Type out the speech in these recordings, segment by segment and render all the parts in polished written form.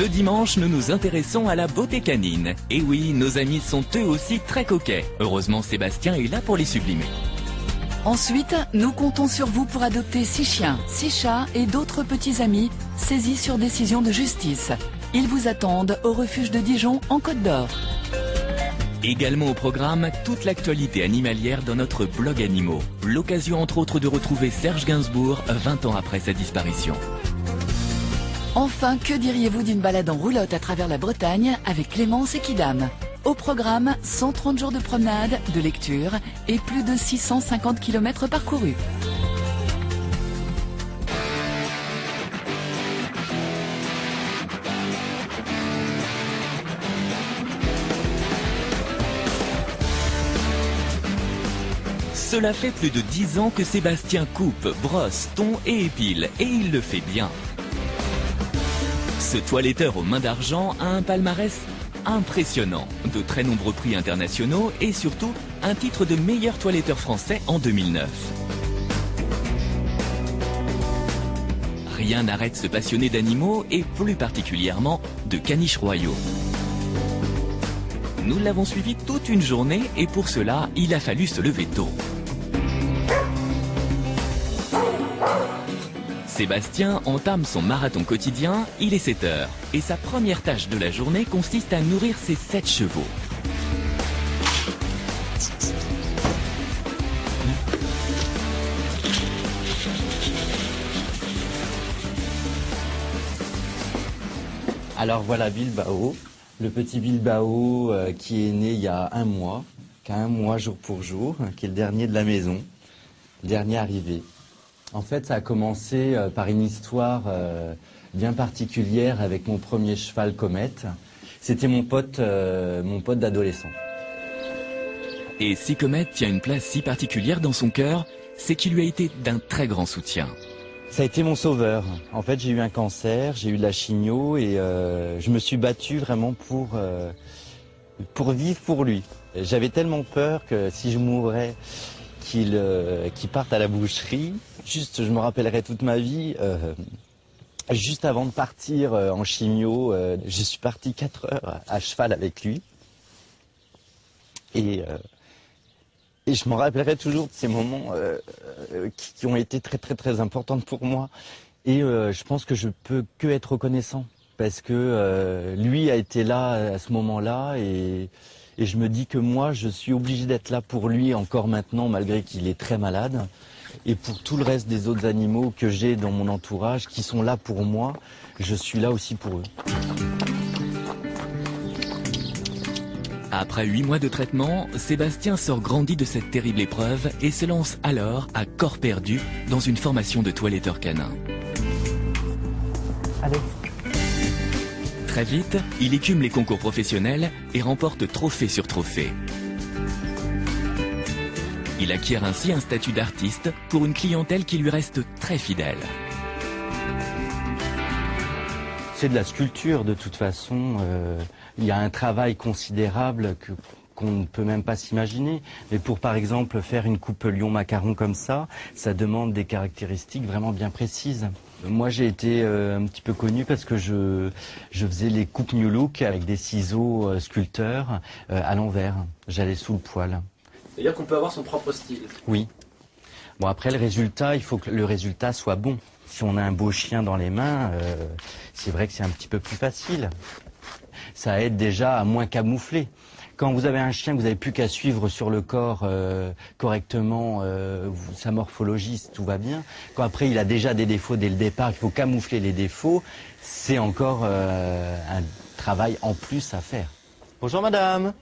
Ce dimanche, nous nous intéressons à la beauté canine. Et oui, nos amis sont eux aussi très coquets. Heureusement, Sébastien est là pour les sublimer. Ensuite, nous comptons sur vous pour adopter 6 chiens, 6 chats et d'autres petits amis saisis sur décision de justice. Ils vous attendent au refuge de Dijon en Côte d'Or. Également au programme, toute l'actualité animalière dans notre blog Animaux. L'occasion entre autres de retrouver Serge Gainsbourg 20 ans après sa disparition. Enfin, que diriez-vous d'une balade en roulotte à travers la Bretagne avec Clémence et Kidam? Au programme, 130 jours de promenade, de lecture et plus de 650 km parcourus. Cela fait plus de 10 ans que Sébastien coupe, brosse, tond et épile, et il le fait bien. Ce toiletteur aux mains d'argent a un palmarès impressionnant, de très nombreux prix internationaux et surtout un titre de meilleur toiletteur français en 2009. Rien n'arrête ce passionné d'animaux et plus particulièrement de caniches royaux. Nous l'avons suivi toute une journée et pour cela, il a fallu se lever tôt. Sébastien entame son marathon quotidien, il est 7 heures. Et sa première tâche de la journée consiste à nourrir ses 7 chevaux. Alors voilà Bilbao, le petit Bilbao qui est né il y a 1 mois, qui a 1 mois jour pour jour, qui est le dernier de la maison, le dernier arrivé. En fait, ça a commencé par une histoire bien particulière avec mon premier cheval Comète. C'était mon pote d'adolescent. Et si Comète tient une place si particulière dans son cœur, c'est qu'il lui a été d'un très grand soutien. Ça a été mon sauveur. En fait, j'ai eu un cancer, j'ai eu de la chimio et je me suis battu vraiment pour vivre pour lui. J'avais tellement peur que si je mourrais, qu'il parte à la boucherie. Juste, je me rappellerai toute ma vie, juste avant de partir en chimio, je suis parti 4 heures à cheval avec lui. Et je me rappellerai toujours de ces moments qui ont été très très très importants pour moi. Et je pense que je peux que être reconnaissant parce que lui a été là à ce moment-là et je me dis que moi je suis obligé d'être là pour lui encore maintenant malgré qu'il est très malade. Et pour tout le reste des autres animaux que j'ai dans mon entourage qui sont là pour moi, je suis là aussi pour eux. Après 8 mois de traitement, Sébastien sort grandi de cette terrible épreuve et se lance alors à corps perdu dans une formation de toiletteur canin. Allez. Très vite, il écume les concours professionnels et remporte trophée sur trophée. Il acquiert ainsi un statut d'artiste pour une clientèle qui lui reste très fidèle. C'est de la sculpture de toute façon. Il y a un travail considérable qu'on ne peut même pas s'imaginer. Mais pour par exemple faire une coupe lion-macaron comme ça demande des caractéristiques vraiment bien précises. Moi j'ai été un petit peu connu parce que je faisais les coupes New Look avec des ciseaux sculpteurs à l'envers. J'allais sous le poil. C'est-à-dire qu'on peut avoir son propre style. Oui. Bon après le résultat, il faut que le résultat soit bon. Si on a un beau chien dans les mains, c'est vrai que c'est un petit peu plus facile. Ça aide déjà à moins camoufler. Quand vous avez un chien que vous n'avez plus qu'à suivre sur le corps correctement, sa morphologie, tout va bien. Quand après il a déjà des défauts dès le départ, il faut camoufler les défauts, c'est encore un travail en plus à faire. Bonjour madame.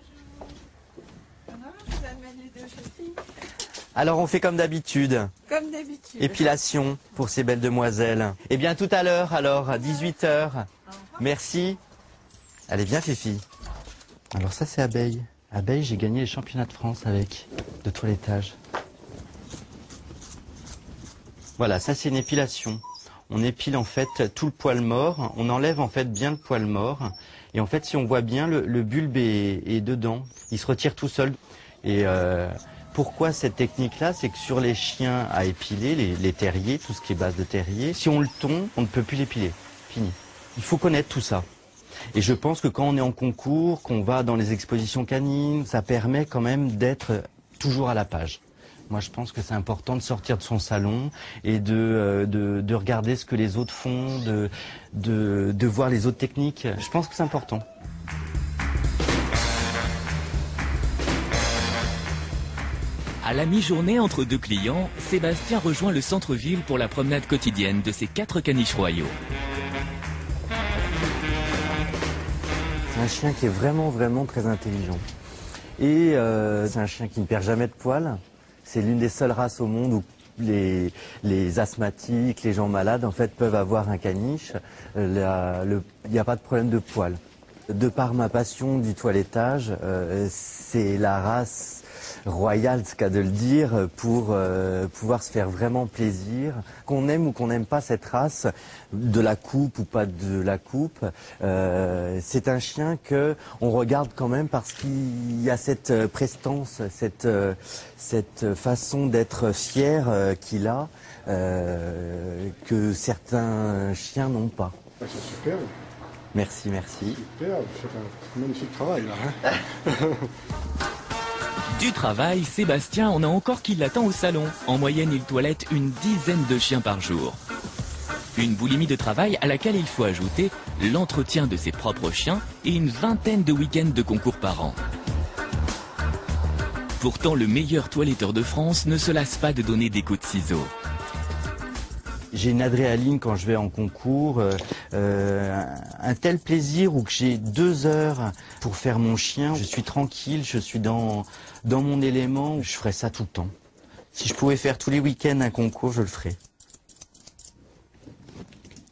Alors on fait comme d'habitude. Comme d'habitude. Épilation pour ces belles demoiselles. Eh bien tout à l'heure alors, à 18 h. Merci. Allez bien Fifi. Alors ça c'est Abeille. Abeille, j'ai gagné les championnats de France avec, de toilettage. Voilà, ça c'est une épilation. On épile en fait tout le poil mort, on enlève en fait bien le poil mort. Et en fait si on voit bien, le bulbe est dedans. Il se retire tout seul. Et pourquoi cette technique-là? C'est que sur les chiens à épiler, les terriers, tout ce qui est base de terrier, si on le tond, on ne peut plus l'épiler. Fini. Il faut connaître tout ça. Et je pense que quand on est en concours, qu'on va dans les expositions canines, ça permet quand même d'être toujours à la page. Moi, je pense que c'est important de sortir de son salon et de regarder ce que les autres font, de voir les autres techniques. Je pense que c'est important. À la mi-journée entre deux clients, Sébastien rejoint le centre-ville pour la promenade quotidienne de ses 4 caniches royaux. C'est un chien qui est vraiment très intelligent. Et c'est un chien qui ne perd jamais de poils. C'est l'une des seules races au monde où les asthmatiques, les gens malades, en fait, peuvent avoir un caniche. Il n'y a pas de problème de poils. De par ma passion du toilettage, c'est la race royale, ce qu'a de le dire, pour pouvoir se faire vraiment plaisir. Qu'on aime ou qu'on n'aime pas cette race, de la coupe ou pas de la coupe, c'est un chien que on regarde quand même parce qu'il y a cette prestance, cette façon d'être fier qu'il a, que certains chiens n'ont pas. C'est superbe. Merci, merci. Superbe, c'est un magnifique travail là. Hein. Du travail, Sébastien en a encore qui l'attend au salon. En moyenne, il toilette une dizaine de chiens par jour. Une boulimie de travail à laquelle il faut ajouter l'entretien de ses propres chiens et une vingtaine de week-ends de concours par an. Pourtant, le meilleur toiletteur de France ne se lasse pas de donner des coups de ciseaux. J'ai une adrénaline quand je vais en concours, un tel plaisir où que j'ai 2 heures pour faire mon chien. Je suis tranquille, je suis dans mon élément, je ferais ça tout le temps. Si je pouvais faire tous les week-ends un concours, je le ferais.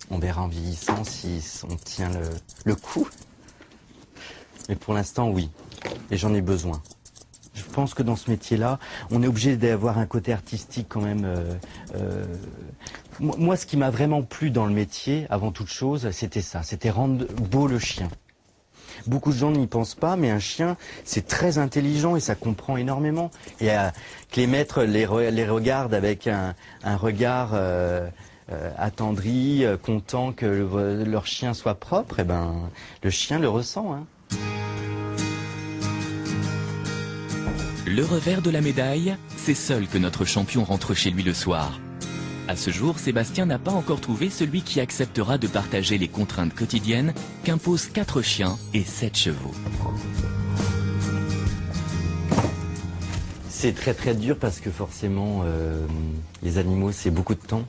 On verra en vieillissant si on tient le coup. Mais pour l'instant, oui. Et j'en ai besoin. Je pense que dans ce métier-là, on est obligé d'avoir un côté artistique quand même. Moi, ce qui m'a vraiment plu dans le métier, avant toute chose, c'était ça. C'était rendre beau le chien. Beaucoup de gens n'y pensent pas, mais un chien, c'est très intelligent et ça comprend énormément. Et que les maîtres les regardent avec un regard attendri, content que leur chien soit propre, et ben, le chien le ressent. Hein. Le revers de la médaille, c'est seul que notre champion rentre chez lui le soir. À ce jour, Sébastien n'a pas encore trouvé celui qui acceptera de partager les contraintes quotidiennes qu'imposent 4 chiens et 7 chevaux. C'est très dur parce que forcément, les animaux, c'est beaucoup de temps.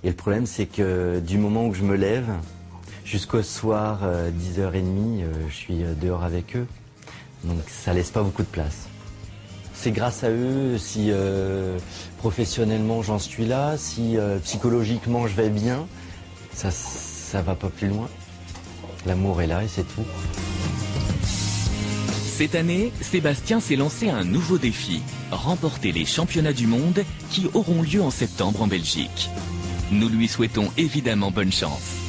Et le problème, c'est que du moment où je me lève, jusqu'au soir, 10h30, je suis dehors avec eux. Donc ça laisse pas beaucoup de place. C'est grâce à eux si professionnellement j'en suis là, si psychologiquement je vais bien, ça va pas plus loin. L'amour est là et c'est tout. Cette année, Sébastien s'est lancé un nouveau défi, remporter les championnats du monde qui auront lieu en septembre en Belgique. Nous lui souhaitons évidemment bonne chance.